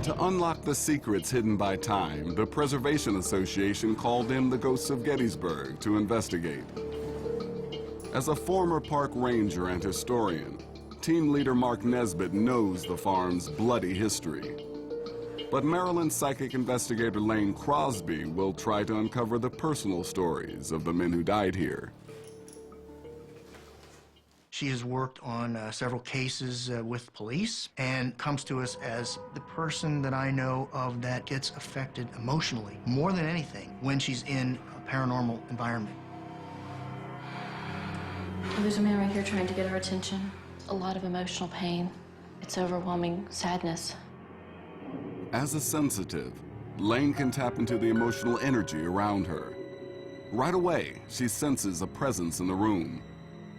To unlock the secrets hidden by time, the Preservation Association called in the ghosts of Gettysburg to investigate. As a former park ranger and historian, team leader Mark Nesbitt knows the farm's bloody history. But Maryland psychic investigator Laine Crosby will try to uncover the personal stories of the men who died here. She has worked on several cases with police and comes to us as the person that I know of that gets affected emotionally more than anything when she's in a paranormal environment. There's a man right here trying to get our attention. A lot of emotional pain. It's overwhelming sadness. As a sensitive, Laine can tap into the emotional energy around her. Right away, she senses a presence in the room.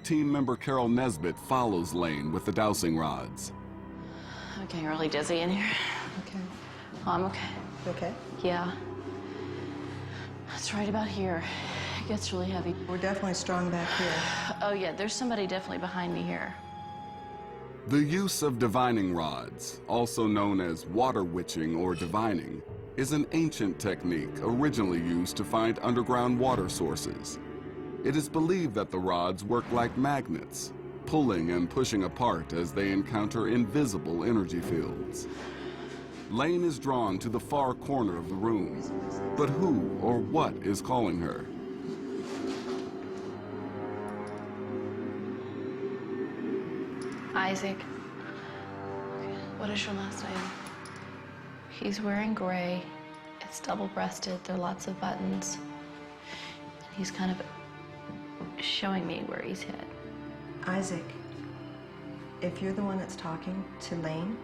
Team member Carol Nesbitt follows Laine with the dowsing rods. I'm getting really dizzy in here. Okay. Oh, I'm okay. You okay? Yeah. It's right about here. It gets really heavy. We're definitely strong back here. Oh, yeah, there's somebody definitely behind me here. The use of divining rods, also known as water witching or divining, is an ancient technique originally used to find underground water sources. It is believed that the rods work like magnets, pulling and pushing apart as they encounter invisible energy fields. Laine is drawn to the far corner of the room, but who or what is calling her? Isaac. What is your last name? He's wearing gray. It's double-breasted. There are lots of buttons. He's kind of showing me where he's hit. Isaac, if you're the one that's talking to Laine,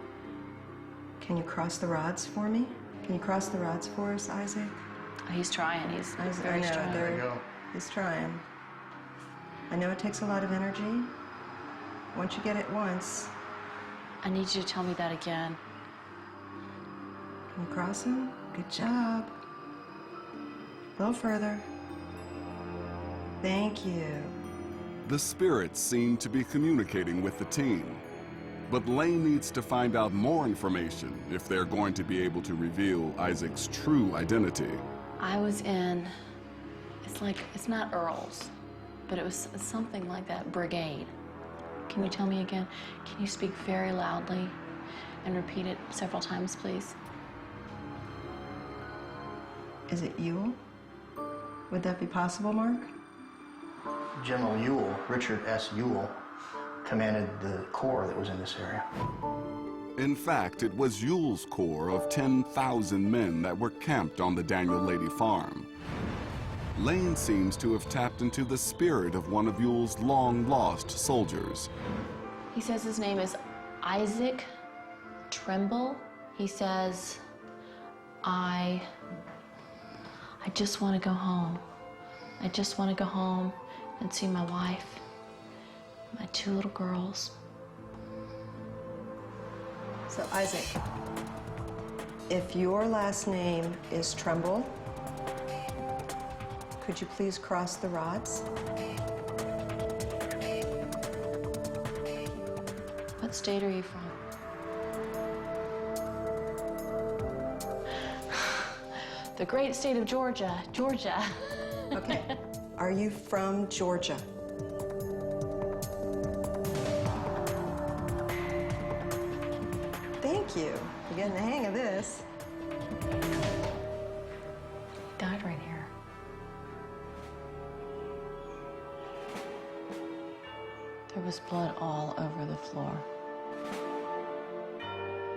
can you cross the rods for me? Can you cross the rods for us, Isaac? He's trying. He's very I know, strong. There we go. He's trying. I know it takes a lot of energy. Once you get it once, I need you to tell me that again. can you cross him? Good job. A little further. Thank you. The spirits seem to be communicating with the team, but Laine needs to find out more information if they're going to be able to reveal Isaac's true identity. I was in, it's not Earl's, but it was something like that, brigade. Can you tell me again? Can you speak very loudly and repeat it several times, please? Is it Ewell? Would that be possible, Mark? General Ewell, Richard S. Ewell, commanded the corps that was in this area. In fact, it was Ewell's corps of 10,000 men that were camped on the Daniel Lady farm. Laine seems to have tapped into the spirit of one of Ewell's long-lost soldiers. He says his name is Isaac Trimble. He says, I just want to go home. I just want to go home and see my wife, my 2 little girls. So, Isaac, if your last name is Tremble, could you please cross the rods? What state are you from? The great state of Georgia. Georgia. Okay. Are you from Georgia? Thank you. You're getting the hang of this. Died right here. There was blood all over the floor.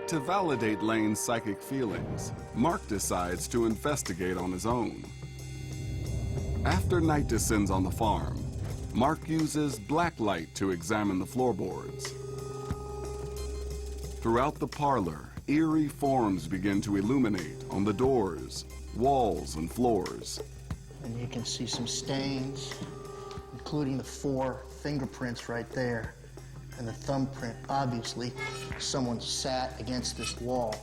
To validate Laine's psychic feelings, Mark decides to investigate on his own. After night descends on the farm, Mark uses black light to examine the floorboards. Throughout the parlor, eerie forms begin to illuminate on the doors, walls, and floors. And you can see some stains, including the 4 fingerprints right there. And the thumbprint, obviously, someone sat against this wall.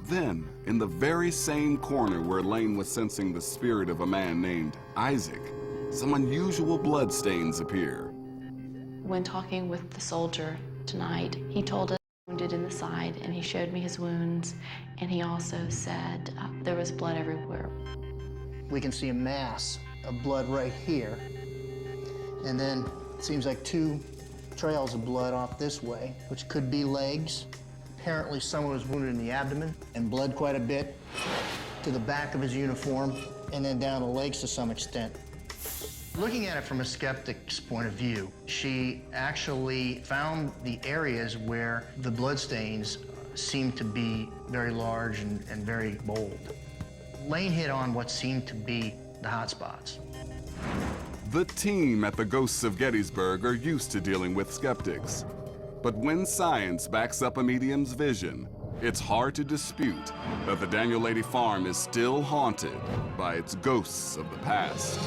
Then, in the very same corner where Laine was sensing the spirit of a man named Isaac, some unusual bloodstains appear. When talking with the soldier tonight, he told us Wounded in the side, and he showed me his wounds, and he also said there was blood everywhere. We can see a mass of blood right here, and then it seems like 2 trails of blood off this way, which could be legs. Apparently someone was wounded in the abdomen and bled quite a bit to the back of his uniform and then down the legs to some extent. Looking at it from a skeptic's point of view, she actually found the areas where the bloodstains seemed to be very large and very bold. Laine hit on what seemed to be the hot spots. The team at the Ghosts of Gettysburg are used to dealing with skeptics. But when science backs up a medium's vision, it's hard to dispute that the Daniel Lady Farm is still haunted by its ghosts of the past.